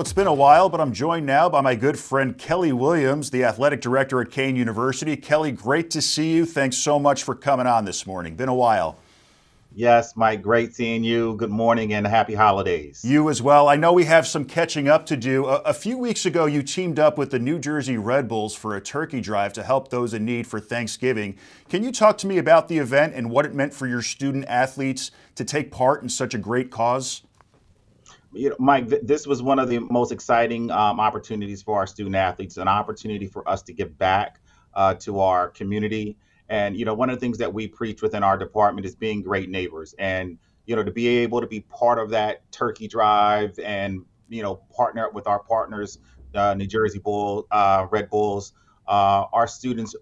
it's been a while, but I'm joined now by my good friend Kelly Williams, the athletic director at Kean University. Kelly, great to see you. Thanks so much for coming on this morning. Been a while. Yes, Mike, great seeing you. Good morning and happy holidays. You as well. I know we have some catching up to do. A few weeks ago, you teamed up with the New Jersey Red Bulls for a turkey drive to help those in need for Thanksgiving. Can you talk to me about the event and what it meant for your student athletes to take part in such a great cause? Mike, this was one of the most exciting opportunities for our student athletes, an opportunity for us to give back to our community. And, one of the things that we preach within our department is being great neighbors. And, to be able to be part of that turkey drive and, partner up with our partners, New Jersey Red Bulls, our students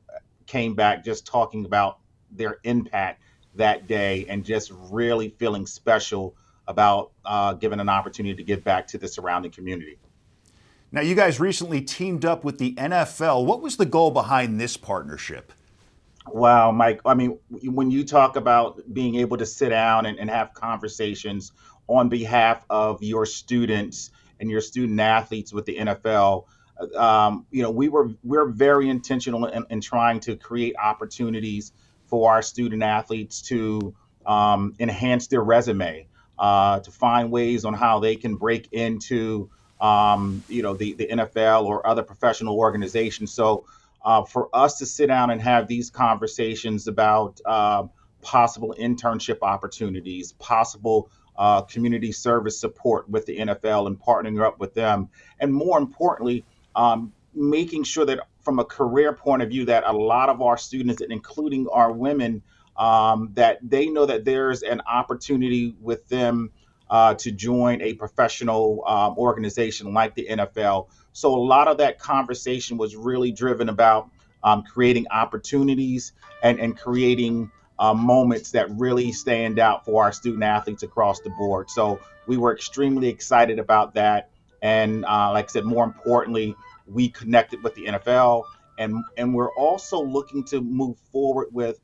came back just talking about their impact that day and just really feeling special about given an opportunity to give back to the surrounding community. Now, you guys recently teamed up with the NFL. What was the goal behind this partnership? Wow, Mike. I mean, when you talk about being able to sit down and have conversations on behalf of your students and your student athletes with the NFL, we're very intentional in trying to create opportunities for our student athletes to enhance their resume, to find ways on how they can break into the NFL or other professional organizations. So for us to sit down and have these conversations about possible internship opportunities, possible community service support with the NFL and partnering up with them, and more importantly, making sure that from a career point of view that a lot of our students, and including our women, that they know that there's an opportunity with them to join a professional organization like the NFL. So a lot of that conversation was really driven about creating opportunities and creating moments that really stand out for our student athletes across the board. So we were extremely excited about that. And like I said, more importantly, we connected with the NFL, and we're also looking to move forward with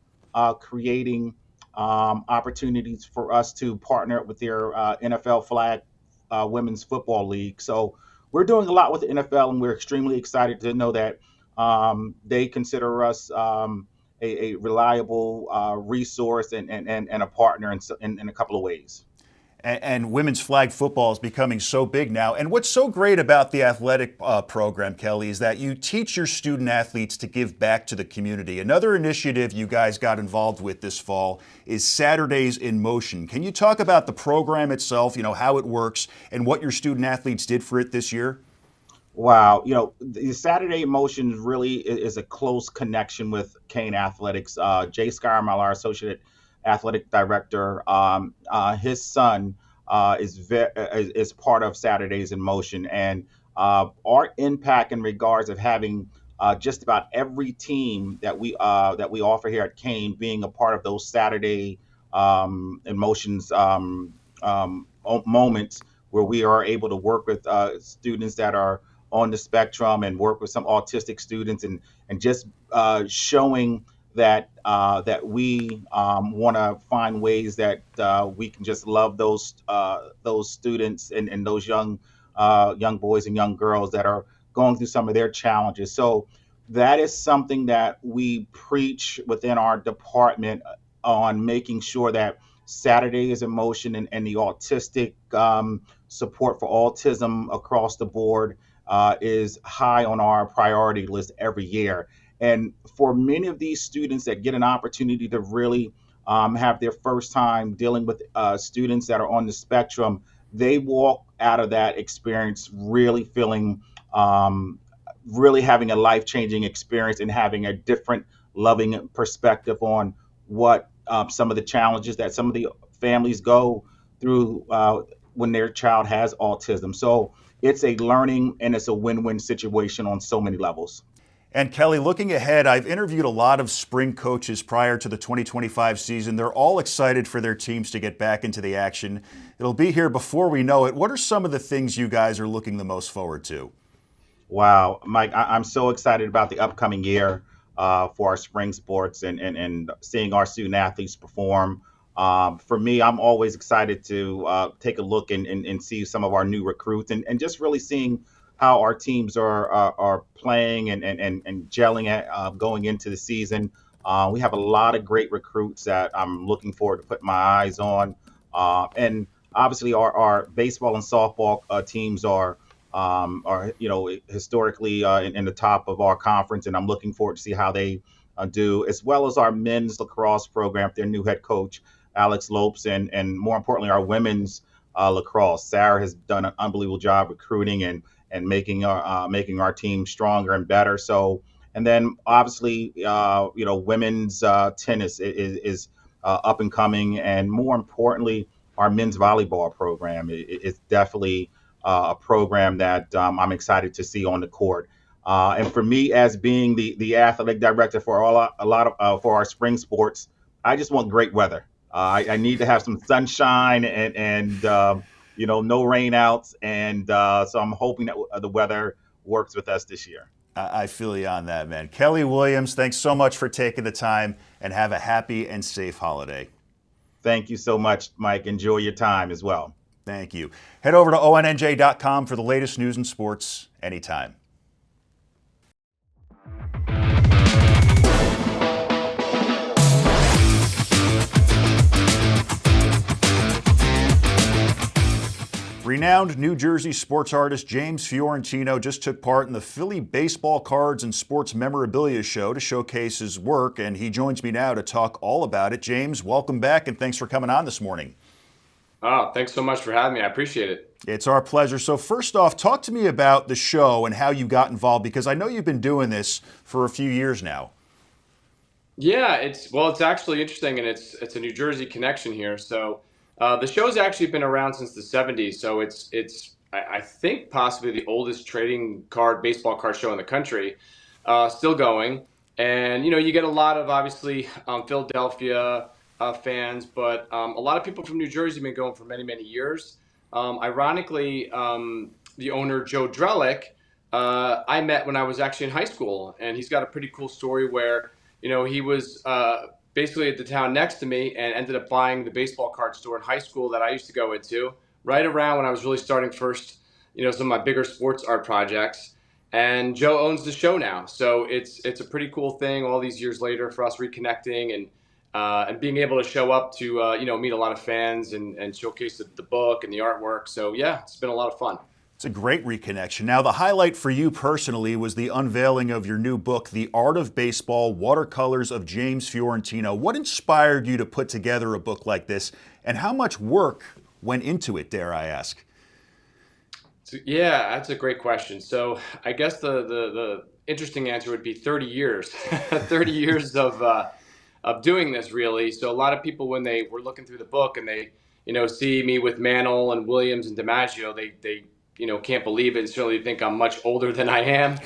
creating opportunities for us to partner with their NFL flag women's football league. So we're doing a lot with the NFL, and we're extremely excited to know that they consider us a reliable resource and a partner in a couple of ways. And women's flag football is becoming so big now. And what's so great about the athletic program, Kelly, is that you teach your student athletes to give back to the community. Another initiative you guys got involved with this fall is Saturdays in Motion. Can you talk about the program itself, how it works, and what your student athletes did for it this year? Wow, the Saturday Emotions really is a close connection with Kean Athletics. Jay Skyermile, our associate athletic director, his son is part of Saturdays in Motion, and our impact in regards of having just about every team that we offer here at Kean being a part of those Saturday Emotions moments where we are able to work with students that are on the spectrum and work with some autistic students and just showing that we want to find ways that we can just love those students and those young boys and young girls that are going through some of their challenges. So that is something that we preach within our department on making sure that Saturday is in Motion and the autistic support for autism across the board is high on our priority list every year. And for many of these students that get an opportunity to really have their first time dealing with students that are on the spectrum, they walk out of that experience really feeling, really having a life-changing experience and having a different, loving perspective on what some of the challenges that some of the families go through when their child has autism. So it's a learning and it's a win-win situation on so many levels. And Kelly, looking ahead, I've interviewed a lot of spring coaches prior to the 2025 season. They're all excited for their teams to get back into the action. It'll be here before we know it. What are some of the things you guys are looking the most forward to? Wow, Mike, I'm so excited about the upcoming year for our spring sports and seeing our student athletes perform. For me, I'm always excited to take a look and see some of our new recruits and just really seeing how our teams are playing and gelling at going into the season. We have a lot of great recruits that I'm looking forward to putting my eyes on. And obviously, our baseball and softball teams are historically in the top of our conference, and I'm looking forward to see how they do, as well as our men's lacrosse program, their new head coach Alex Lopes, and more importantly, our women's lacrosse. Sarah has done an unbelievable job recruiting and making our team stronger and better. So, and then obviously, women's tennis is up and coming, and more importantly, our men's volleyball program is definitely a program that I'm excited to see on the court. And for me, as being the athletic director for a lot of for our spring sports, I just want great weather. I need to have some sunshine and no rainouts, and so I'm hoping that the weather works with us this year. I feel you on that, man. Kelly Williams, thanks so much for taking the time, and have a happy and safe holiday. Thank you so much, Mike. Enjoy your time as well. Thank you. Head over to ONNJ.com for the latest news and sports anytime. Renowned New Jersey sports artist James Fiorentino just took part in the Philly Baseball Cards and Sports Memorabilia Show to showcase his work, and he joins me now to talk all about it. James, welcome back, and thanks for coming on this morning. Oh, thanks so much for having me. I appreciate it. It's our pleasure. So first off, talk to me about the show and how you got involved, because I know you've been doing this for a few years now. Yeah, it's actually interesting, and it's a New Jersey connection here. So the show's actually been around since the '70s. So I think possibly the oldest trading card baseball card show in the country, still going. And you get a lot of obviously Philadelphia fans, but a lot of people from New Jersey have been going for many years. Ironically, the owner Joe Drellick, I met when I was actually in high school, and he's got a pretty cool story where he was basically at the town next to me and ended up buying the baseball card store in high school that I used to go into right around when I was really starting first, some of my bigger sports art projects. And Joe owns the show now. So it's a pretty cool thing all these years later for us reconnecting and being able to show up to, meet a lot of fans and showcase the book and the artwork. So yeah, it's been a lot of fun. It's a great reconnection. Now, the highlight for you personally was the unveiling of your new book, The Art of Baseball Watercolors of James Fiorentino. What inspired you to put together a book like this, and how much work went into it, dare I ask? So, yeah, that's a great question. So I guess the interesting answer would be 30 years, 30 years of doing this really. So a lot of people, when they were looking through the book and they, see me with Mantle and Williams and DiMaggio, they can't believe it and certainly think I'm much older than I am.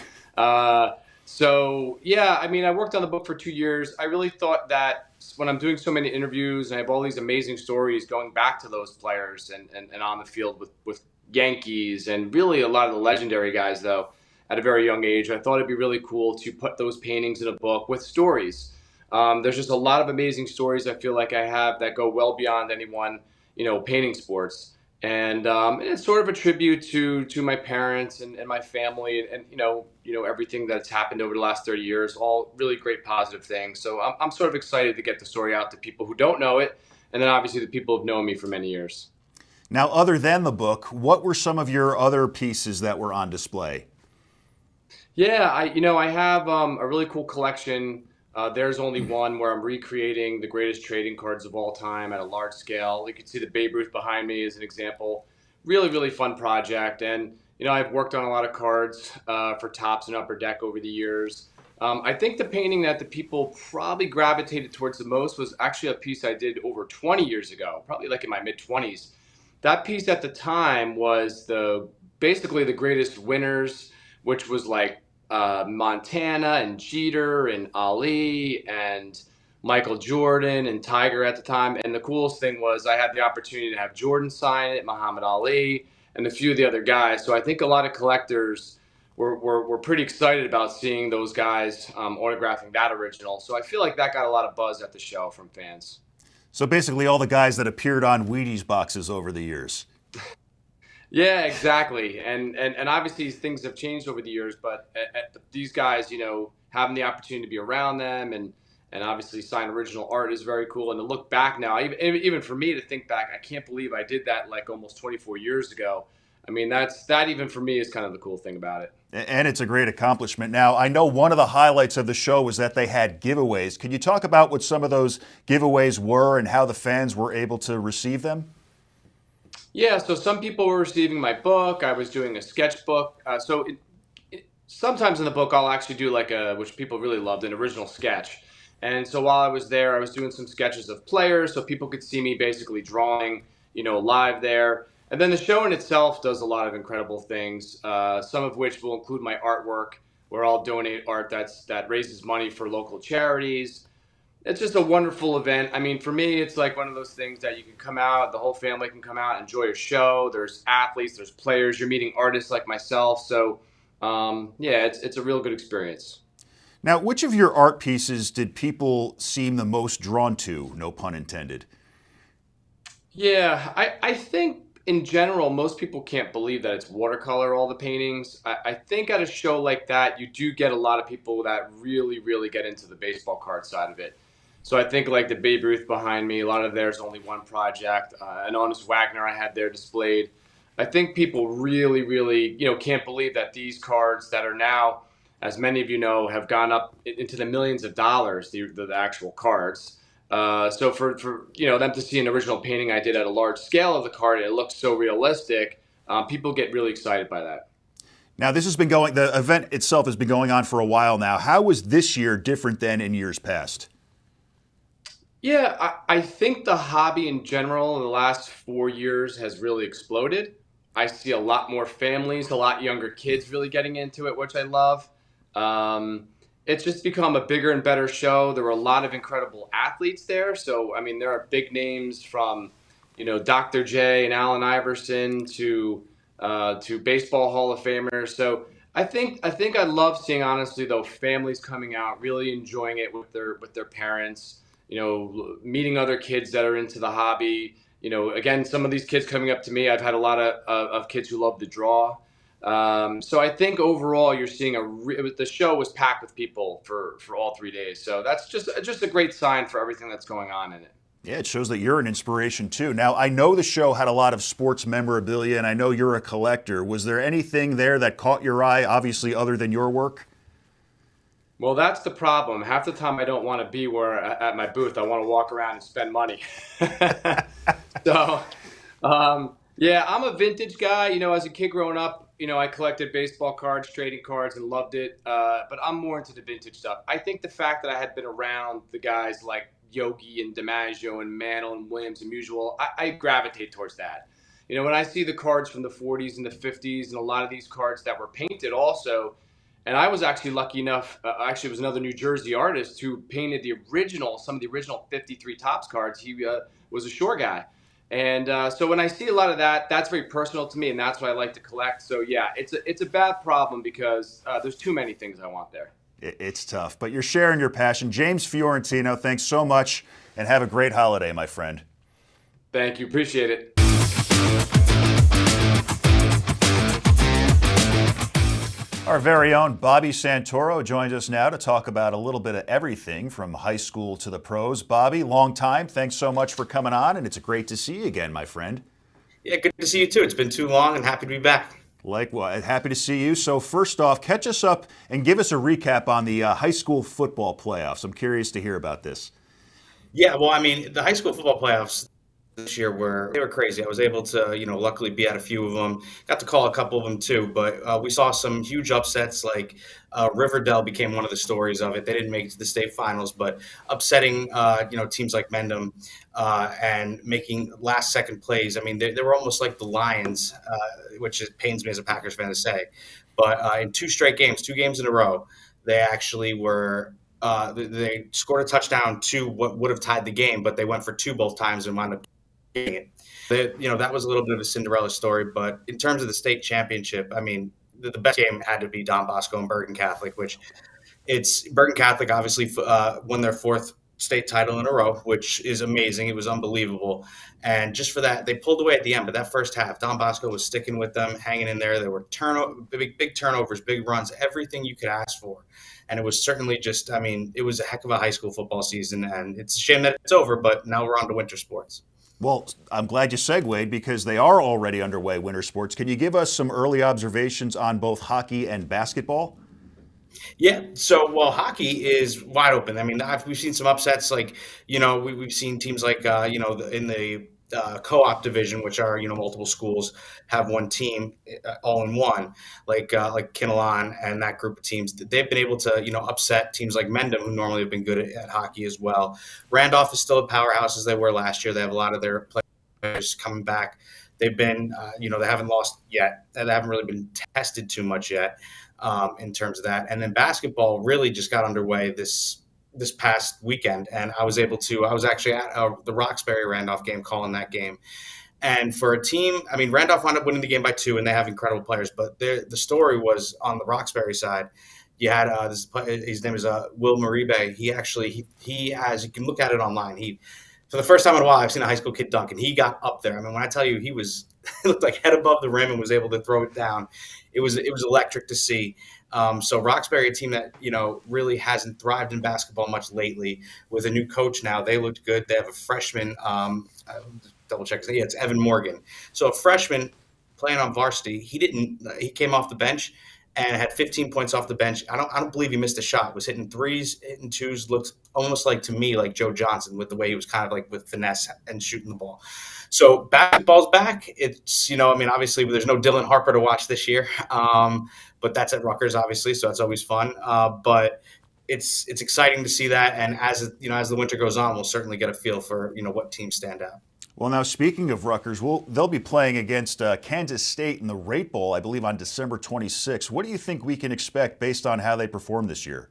So yeah, I mean, I worked on the book for 2 years. I really thought that when I'm doing so many interviews and I have all these amazing stories going back to those players and on the field with Yankees and really a lot of the legendary guys though, at a very young age, I thought it'd be really cool to put those paintings in a book with stories. There's just a lot of amazing stories I feel like I have that go well beyond anyone, painting sports. And it's sort of a tribute to my parents and my family and everything that's happened over the last 30 years, all really great positive things. So I'm sort of excited to get the story out to people who don't know it, and then obviously the people who've known me for many years. Now, other than the book, what were some of your other pieces that were on display? Yeah, I have a really cool collection. There's only one where I'm recreating the greatest trading cards of all time at a large scale. You can see the Babe Ruth behind me as an example. Really fun project. And, I've worked on a lot of cards for Topps and Upper Deck over the years. I think the painting that the people probably gravitated towards the most was actually a piece I did over 20 years ago, probably like in my mid-20s. That piece at the time was basically the greatest winners, which was like Montana and Jeter and Ali and Michael Jordan and Tiger at the time. And the coolest thing was I had the opportunity to have Jordan sign it, Muhammad Ali, and a few of the other guys. So I think a lot of collectors were pretty excited about seeing those guys autographing that original. So I feel like that got a lot of buzz at the show from fans. So basically, all the guys that appeared on Wheaties boxes over the years. Yeah, exactly. And obviously things have changed over the years, but these guys, having the opportunity to be around them and obviously sign original art is very cool. And to look back now, even for me to think back, I can't believe I did that like almost 24 years ago. I mean, that even for me is kind of the cool thing about it. And it's a great accomplishment. Now, I know one of the highlights of the show was that they had giveaways. Can you talk about what some of those giveaways were and how the fans were able to receive them? Yeah, so some people were receiving my book. I was doing a sketchbook. Sometimes in the book, I'll actually do like which people really loved, an original sketch. And so while I was there, I was doing some sketches of players so people could see me basically drawing, live there. And then the show in itself does a lot of incredible things, some of which will include my artwork, where I'll donate art that raises money for local charities. It's just a wonderful event. I mean, for me, it's like one of those things that you can come out, the whole family can come out, enjoy a show. There's athletes, there's players, you're meeting artists like myself. So, yeah, it's a real good experience. Now, which of your art pieces did people seem the most drawn to? No pun intended. Yeah, I think in general, most people can't believe that it's watercolor, all the paintings. I think at a show like that, you do get a lot of people that really, really get into the baseball card side of it. So I think like the Babe Ruth behind me, a lot of there's only one project. An Honest Wagner I had there displayed. I think people really, really, can't believe that these cards that are now, as many of you know, have gone up into the millions of dollars, the actual cards. So for them to see an original painting I did at a large scale of the card, and it looks so realistic. People get really excited by that. Now, the event itself has been going on for a while now. How was this year different than in years past? Yeah, I think the hobby in general in the last 4 years has really exploded. I see a lot more families, a lot younger kids really getting into it, which I love. Um, it's just become a bigger and better show. There were a lot of incredible athletes there. So, I mean, there are big names from, Dr. J and Allen Iverson to baseball Hall of Famers. So I love seeing, honestly, though, families coming out, really enjoying it with their parents, meeting other kids that are into the hobby. Again, some of these kids coming up to me, I've had a lot of kids who love to draw. So I think overall you're seeing the show was packed with people for all 3 days. So that's just a great sign for everything that's going on in it. Yeah, it shows that you're an inspiration too. Now, I know the show had a lot of sports memorabilia, and I know you're a collector. Was there anything there that caught your eye, obviously, other than your work? Well, that's the problem. Half the time I don't want to be at my booth. I want to walk around and spend money. So, yeah, I'm a vintage guy. As a kid growing up, I collected baseball cards, trading cards, and loved it. But I'm more into the vintage stuff. I think the fact that I had been around the guys like Yogi and DiMaggio and Mantle and Williams and Musial, I gravitate towards that. When I see the cards from the 40s and the 50s and a lot of these cards that were painted also, and I was actually lucky enough, actually it was another New Jersey artist who painted some of the original 53 Topps cards. He was a Shore guy. And so when I see a lot of that, that's very personal to me, and that's what I like to collect. So yeah, it's a bad problem because there's too many things I want there. It's tough, but you're sharing your passion. James Fiorentino, thanks so much, and have a great holiday, my friend. Thank you. Appreciate it. Our very own Bobby Santoro joins us now to talk about a little bit of everything from high school to the pros. Bobby, long time. Thanks so much for coming on, and it's great to see you again, my friend. Yeah, good to see you too. It's been too long and happy to be back. Likewise, happy to see you. So first off, catch us up and give us a recap on the high school football playoffs. I'm curious to hear about this. Yeah, well, I mean, the high school football playoffs this year were crazy. I was able to, luckily be at a few of them. Got to call a couple of them too, but we saw some huge upsets. Like Riverdale became one of the stories of it. They didn't make it to the state finals, but upsetting, teams like Mendham and making last-second plays. I mean, they were almost like the Lions, which pains me as a Packers fan to say. But in two games in a row, they actually were. They scored a touchdown to what would have tied the game, but they went for two both times and wound up getting it. That was a little bit of a Cinderella story. But in terms of the state championship, I mean, the best game had to be Don Bosco and Bergen Catholic, which Bergen Catholic obviously won their fourth state title in a row, which is amazing. It was unbelievable. And just for that, they pulled away at the end. But that first half, Don Bosco was sticking with them, hanging in there. There were big turnovers, big runs, everything you could ask for. And it was certainly just, I mean, it was a heck of a high school football season. And it's a shame that it's over, but now we're on to winter sports. Well, I'm glad you segued because they are already underway, winter sports. Can you give us some early observations on both hockey and basketball? Yeah. So, well, hockey is wide open. I mean, we've seen some upsets. Like, we've seen teams like, in the co-op division, which are, multiple schools have one team all in one, like Kinnelon and that group of teams. They've been able to, upset teams like Mendham, who normally have been good at hockey as well. Randolph is still a powerhouse as they were last year. They have a lot of their players coming back. They've been, they haven't lost yet. They haven't really been tested too much yet. In terms of that. And then basketball really just got underway this past weekend. And I was actually at the Roxbury Randolph game, calling that game. And for a team, I mean, Randolph wound up winning the game by 2, and they have incredible players. But the story was on the Roxbury side. You had his name is Will Maribe. He has, you can look at it online. For the first time in a while, I've seen a high school kid dunk, and he got up there. I mean, when I tell you he looked like head above the rim and was able to throw it down, it was electric to see. So Roxbury, a team that really hasn't thrived in basketball much lately, with a new coach now, they looked good. They have a freshman. Double check. Yeah, it's Evan Morgan. So a freshman playing on varsity. He came off the bench and had 15 points off the bench. I don't believe he missed a shot. Was hitting threes, hitting twos. Looked almost like, to me, like Joe Johnson, with the way he was kind of like with finesse and shooting the ball. So basketball's back. It's, obviously there's no Dylan Harper to watch this year, but that's at Rutgers, obviously, so it's always fun. But it's exciting to see that, and as the winter goes on, we'll certainly get a feel for what teams stand out. Well, now speaking of Rutgers, they'll be playing against Kansas State in the Rate Bowl, I believe, on December 26th. What do you think we can expect based on how they performed this year?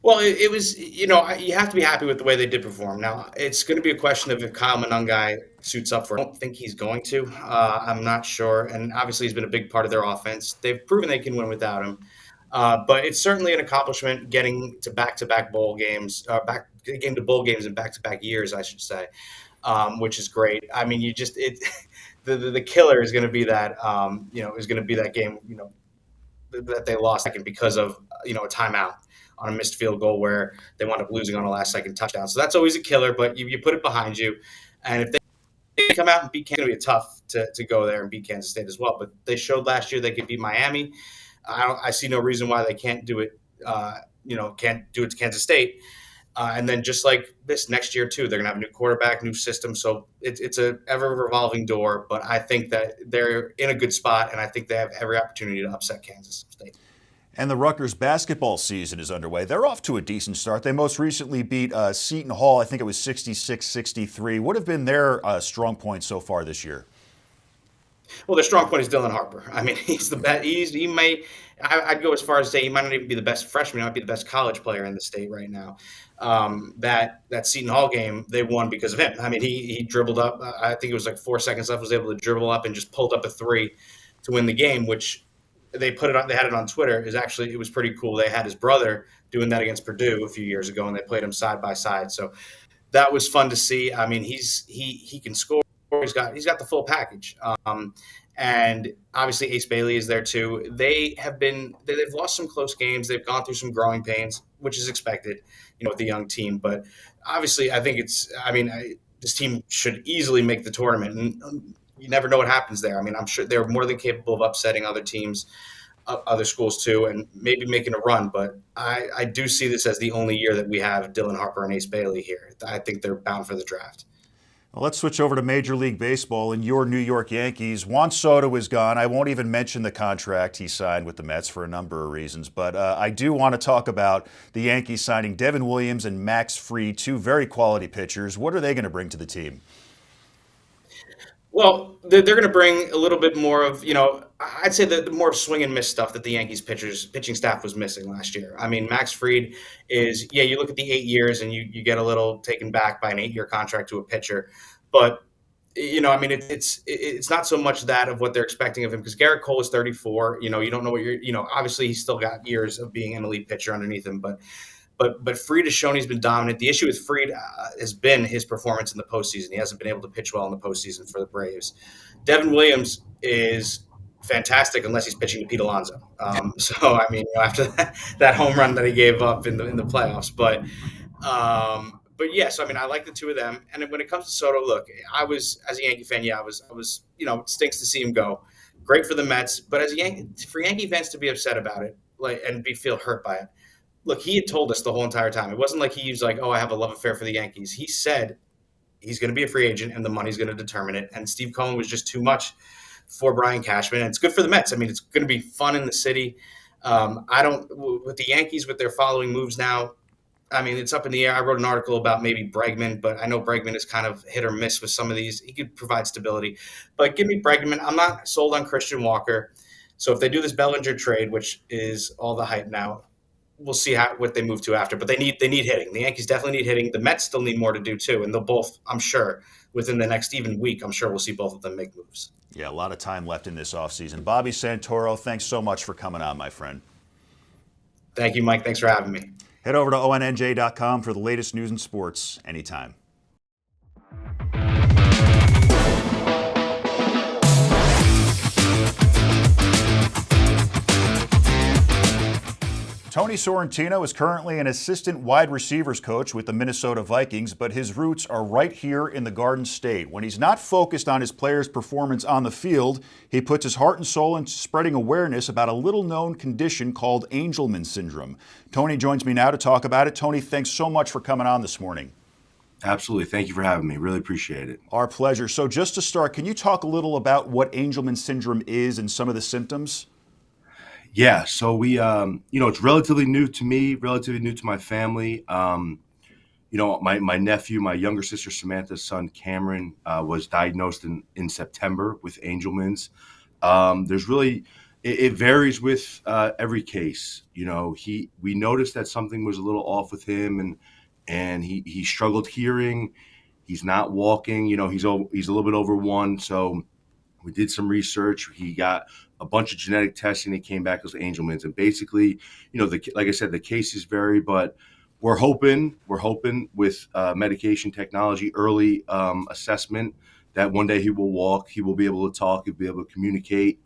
Well, it was, you have to be happy with the way they did perform. Now, it's going to be a question of if Kyle Monungai suits up for it. I don't think he's going to. I'm not sure. And obviously, he's been a big part of their offense. They've proven they can win without him. But it's certainly an accomplishment getting to back-to-back bowl games, getting to bowl games in back-to-back years, I should say, which is great. I mean, the killer is going to be that, game, that they lost because of, a timeout on a missed field goal where they wound up losing on a last-second touchdown. So that's always a killer, but you put it behind you. And if they come out and beat Kansas, it's going to be tough to go there and beat Kansas State as well. But they showed last year they could beat Miami. I see no reason why they can't do it, can't do it to Kansas State. And then just like this next year, too, they're going to have a new quarterback, new system. So it's a ever-revolving door. But I think that they're in a good spot, and I think they have every opportunity to upset Kansas State. And the Rutgers basketball season is underway. They're off to a decent start. They most recently beat Seton Hall. I think it was 66-63. What have been their strong points so far this year? Well, their strong point is Dylan Harper. I mean, he's the best. I'd go as far as to say he might not even be the best freshman. He might be the best college player in the state right now. That Seton Hall game, they won because of him. I mean, he dribbled up. I think it was like 4 seconds left. Was able to dribble up and just pulled up a three to win the game, which they had it on Twitter. It was pretty cool. They had his brother doing that against Purdue a few years ago, and they played him side by side. So that was fun to see. I mean, he can score. He's got the full package. And obviously Ace Bailey is there too. They've lost some close games. They've gone through some growing pains, which is expected, with the young team. But obviously, I think this team should easily make the tournament. And you never know what happens there. I mean, I'm sure they're more than capable of upsetting other teams, other schools too, and maybe making a run. But I do see this as the only year that we have Dylan Harper and Ace Bailey here. I think they're bound for the draft. Well, let's switch over to Major League Baseball and your New York Yankees. Juan Soto is gone. I won't even mention the contract he signed with the Mets for a number of reasons, but I do want to talk about the Yankees signing Devin Williams and Max Fried, 2 very quality pitchers. What are they going to bring to the team? Well, they're going to bring a little bit more of, I'd say the more swing and miss stuff that the Yankees pitching staff was missing last year. I mean, Max Fried is, you look at the 8 years and you get a little taken back by an 8-year contract to a pitcher. But, it's not so much that of what they're expecting of him, because Garrett Cole is 34. You don't know what obviously he's still got years of being an elite pitcher underneath him. But But Fried has shown he's been dominant. The issue with Fried has been his performance in the postseason. He hasn't been able to pitch well in the postseason for the Braves. Devin Williams is fantastic unless he's pitching to Pete Alonso. So I mean, after that home run that he gave up in the playoffs, but yeah, so I mean, I like the two of them. And when it comes to Soto, look, I was as a Yankee fan, I was, it stinks to see him go. Great for the Mets, but for Yankee fans to be upset about it, and feel hurt by it. Look, he had told us the whole entire time. It wasn't like he was like, "Oh, I have a love affair for the Yankees." He said he's going to be a free agent, and the money's going to determine it. And Steve Cohen was just too much for Brian Cashman, and it's good for the Mets. I mean, it's going to be fun in the city. I don't with the Yankees with their following moves now. I mean, it's up in the air. I wrote an article about maybe Bregman, but I know Bregman is kind of hit or miss with some of these. He could provide stability, but give me Bregman. I'm not sold on Christian Walker. So if they do this Bellinger trade, which is all the hype now, we'll see what they move to after. But they need hitting. The Yankees definitely need hitting. The Mets still need more to do too, and they'll both, I'm sure, within the next even week, I'm sure we'll see both of them make moves. Yeah, a lot of time left in this offseason. Bobby Santoro, thanks so much for coming on, my friend. Thank you, Mike. Thanks for having me. Head over to ONNJ.com for the latest news and sports anytime. Tony Sorrentino is currently an assistant wide receivers coach with the Minnesota Vikings, but his roots are right here in the Garden State. When he's not focused on his players' performance on the field, he puts his heart and soul into spreading awareness about a little-known condition called Angelman Syndrome. Tony joins me now to talk about it. Tony, thanks so much for coming on this morning. Absolutely. Thank you for having me. Really appreciate it. Our pleasure. So just to start, can you talk a little about what Angelman Syndrome is and some of the symptoms? Yeah, so it's relatively new to me, relatively new to my family. My nephew, my younger sister Samantha's son Cameron, was diagnosed in September with Angelman's. It varies with every case. We noticed that something was a little off with him, and he struggled hearing. He's not walking. He's a little bit over one, so we did some research. He got a bunch of genetic testing. It came back as Angelman's, and basically, like I said, the cases vary, but we're hoping with medication technology, early assessment, that one day he will walk. He will be able to talk. He'll be able to communicate.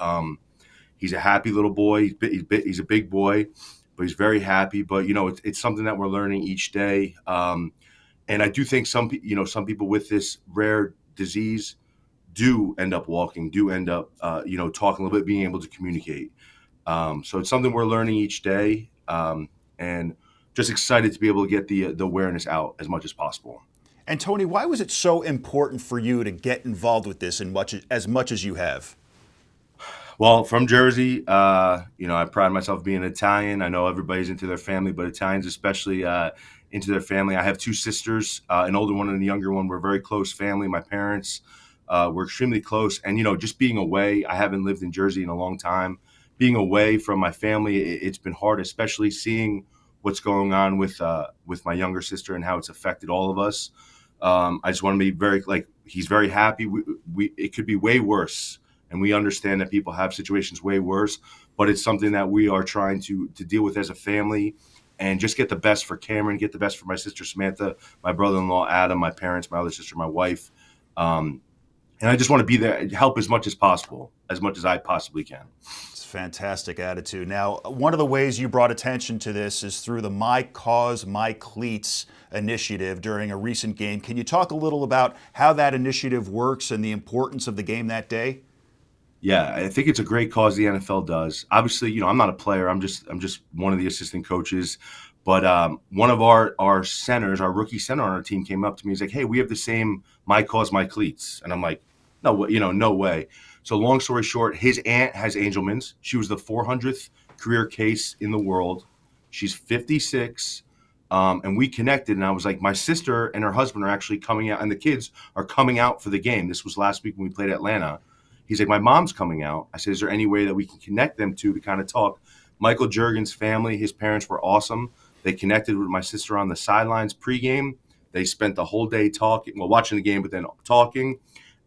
He's a happy little boy. He's a big boy, but he's very happy. But it's something that we're learning each day. And I do think some people with this rare disease do end up walking, do end up, talking a little bit, being able to communicate. So it's something we're learning each day, and just excited to be able to get the awareness out as much as possible. And Tony, why was it so important for you to get involved with this as much as you have? Well, from Jersey, I pride myself being Italian. I know everybody's into their family, but Italians especially into their family. I have two sisters, an older one and a younger one. We're a very close family. My parents we're extremely close. And, just being away, I haven't lived in Jersey in a long time. Being away from my family, it's been hard, especially seeing what's going on with my younger sister and how it's affected all of us. I just want to be he's very happy. It could be way worse. And we understand that people have situations way worse, but it's something that we are trying to deal with as a family and just get the best for Cameron, get the best for my sister Samantha, my brother-in-law Adam, my parents, my other sister, my wife. And I just want to be there, help as much as possible, as much as I possibly can. It's a fantastic attitude. Now, one of the ways you brought attention to this is through the My Cause, My Cleats initiative during a recent game. Can you talk a little about how that initiative works and the importance of the game that day? Yeah, I think it's a great cause the NFL does. Obviously, I'm not a player. I'm just one of the assistant coaches. But one of our centers, our rookie center on our team, came up to me. He's like, "Hey, we have the same My Cause, My Cleats," and I'm like, "No, no way." So long story short, his aunt has Angelman's. She was the 400th career case in the world. She's 56, and we connected. And I was like, my sister and her husband are actually coming out, and the kids are coming out for the game. This was last week when we played Atlanta. He's like, my mom's coming out. I said, is there any way that we can connect them to kind of talk? Michael Juergen's family, his parents were awesome. They connected with my sister on the sidelines pregame. They spent the whole day watching the game, but then talking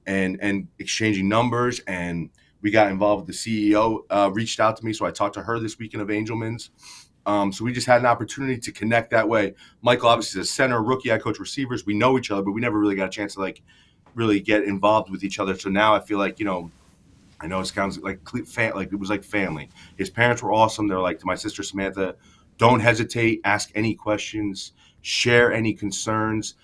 and exchanging numbers. And we got involved with the CEO, reached out to me. So I talked to her this weekend of Angelman's. So we just had an opportunity to connect that way. Michael obviously is a center, rookie. I coach receivers. We know each other, but we never really got a chance to like really get involved with each other. So now I feel like, I know it sounds like it was like family. His parents were awesome. They're like, to my sister Samantha, don't hesitate, ask any questions, share any concerns.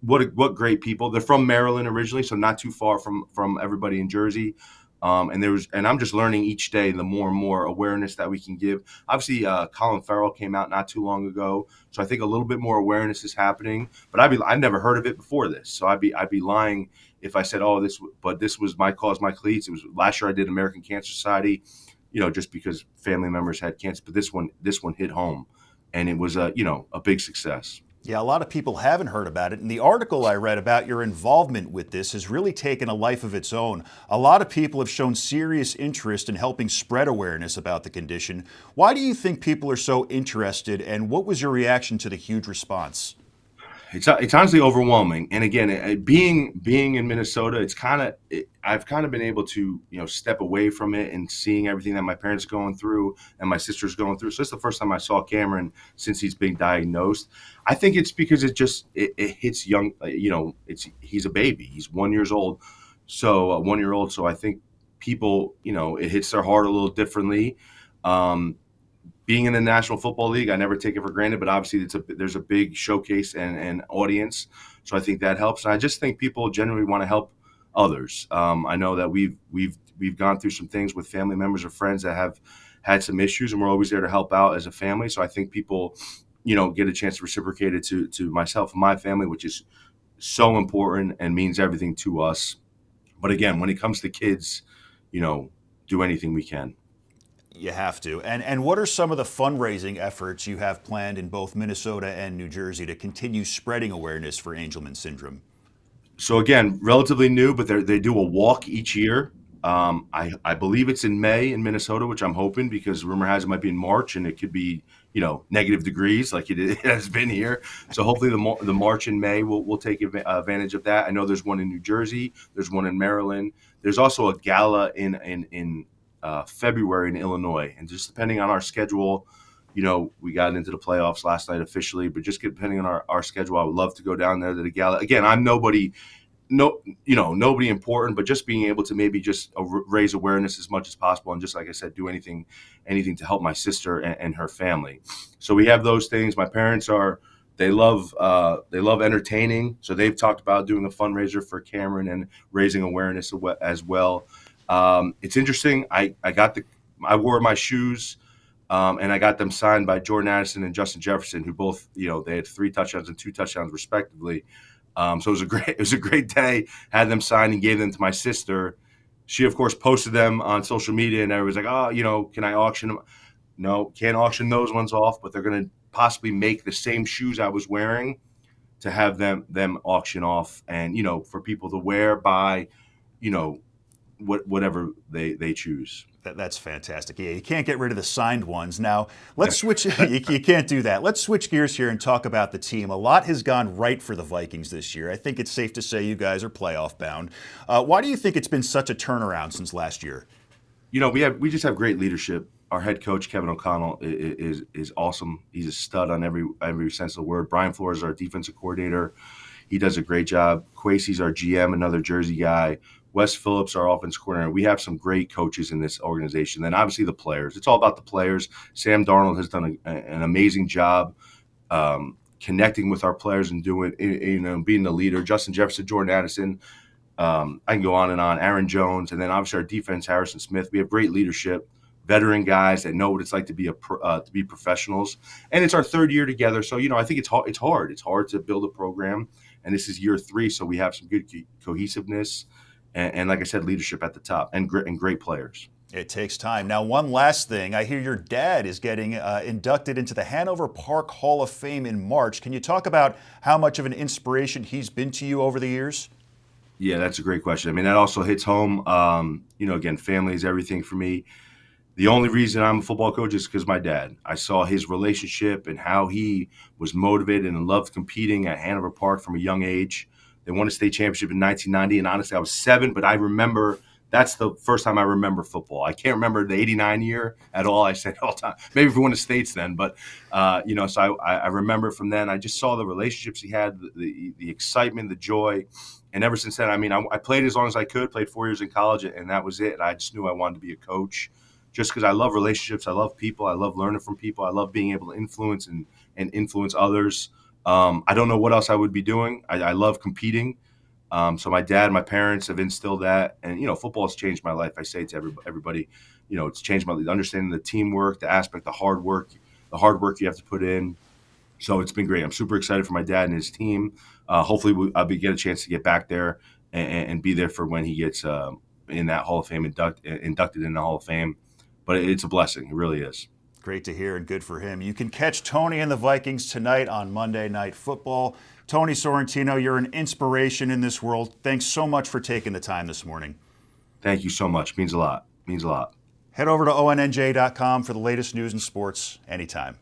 What great people. They're from Maryland originally, so not too far from everybody in Jersey. And I'm just learning each day the more and more awareness that we can give. Obviously, Colin Farrell came out not too long ago, so I think a little bit more awareness is happening. But I've never heard of it before this, so I'd be lying if I said, this was my cause, my cleats. It was last year I did American Cancer Society, just because family members had cancer. But this one hit home, and it was a big success. Yeah, a lot of people haven't heard about it. And the article I read about your involvement with this has really taken a life of its own. A lot of people have shown serious interest in helping spread awareness about the condition. Why do you think people are so interested, and what was your reaction to the huge response? It's honestly overwhelming. And again, being in Minnesota, I've kind of been able to step away from it and seeing everything that my parents are going through and my sister's going through. So it's the first time I saw Cameron since he's been diagnosed. I think it's because it hits young. He's a baby. He's 1 year old. So 1 year old. So I think people, it hits their heart a little differently. Being in the National Football League, I never take it for granted, but obviously there's a big showcase and audience, so I think that helps. And I just think people generally want to help others. I know that we've gone through some things with family members or friends that have had some issues, and we're always there to help out as a family. So I think people, get a chance to reciprocate it to myself and my family, which is so important and means everything to us. But again, when it comes to kids, do anything we can. You have to. And what are some of the fundraising efforts you have planned in both Minnesota and New Jersey to continue spreading awareness for Angelman syndrome? So again, relatively new, but they do a walk each year. I believe it's in May in Minnesota, which I'm hoping, because rumor has it might be in March, and it could be negative degrees like it has been here. So hopefully the March and May we'll take advantage of that. I know there's one in New Jersey, there's one in Maryland. There's also a gala in February in Illinois, and just depending on our schedule, we got into the playoffs last night officially, but just depending on our schedule, I would love to go down there to the gala. Again, I'm nobody important, but just being able to maybe just raise awareness as much as possible, and just like I said, do anything to help my sister and her family. So we have those things. My parents they love entertaining, so they've talked about doing a fundraiser for Cameron and raising awareness as well. It's interesting. I wore my shoes, and I got them signed by Jordan Addison and Justin Jefferson, who both, they had 3 touchdowns and 2 touchdowns respectively. So it was a great day. Had them signed and gave them to my sister. She of course posted them on social media, and everybody's like, can I auction them? No, can't auction those ones off, but they're going to possibly make the same shoes I was wearing to have them auction off, and for people to wear by, whatever they choose. That's fantastic. Yeah, you can't get rid of the signed ones. Now, let's switch. You can't do that. Let's switch gears here and talk about the team. A lot has gone right for the Vikings this year. I think it's safe to say you guys are playoff bound. Why do you think it's been such a turnaround since last year? We just have great leadership. Our head coach, Kevin O'Connell, is awesome. He's a stud on every sense of the word. Brian Flores is our defensive coordinator. He does a great job. Quasey's our GM, another Jersey guy. Wes Phillips, our offense coordinator. We have some great coaches in this organization. Then obviously the players. It's all about the players. Sam Darnold has done an amazing job connecting with our players and being the leader. Justin Jefferson, Jordan Addison. I can go on and on. Aaron Jones, and then obviously our defense, Harrison Smith. We have great leadership, veteran guys that know what it's like to be professionals. And it's our 3rd year together, so I think it's hard. It's hard to build a program, and this is year 3, so we have some good cohesiveness. And like I said, leadership at the top and great players. It takes time. Now, one last thing. I hear your dad is getting inducted into the Hanover Park Hall of Fame in March. Can you talk about how much of an inspiration he's been to you over the years? Yeah, that's a great question. I mean, that also hits home. Again, family is everything for me. The only reason I'm a football coach is because my dad. I saw his relationship and how he was motivated and loved competing at Hanover Park from a young age. They won a state championship in 1990, and honestly, I was 7, but I remember that's the first time I remember football. I can't remember the '89 year at all. I said all the time. Maybe if we won the states then, but so I remember from then. I just saw the relationships he had, the excitement, the joy, and ever since then, I mean, I played as long as I could. Played 4 years in college, and that was it. And I just knew I wanted to be a coach, just because I love relationships. I love people. I love learning from people. I love being able to influence and influence others. I don't know what else I would be doing. I love competing. So my dad, my parents have instilled that, and football has changed my life. I say to everybody, it's changed my understanding the teamwork, the aspect, the hard work you have to put in. So it's been great. I'm super excited for my dad and his team. Hopefully, I'll get a chance to get back there and be there for when he gets in that Hall of Fame, inducted in the Hall of Fame. But it's a blessing. It really is. Great to hear and good for him. You can catch Tony and the Vikings tonight on Monday Night Football. Tony Sorrentino, you're an inspiration in this world. Thanks so much for taking the time this morning. Thank you so much. Means a lot. Means a lot. Head over to ONNJ.com for the latest news and sports anytime.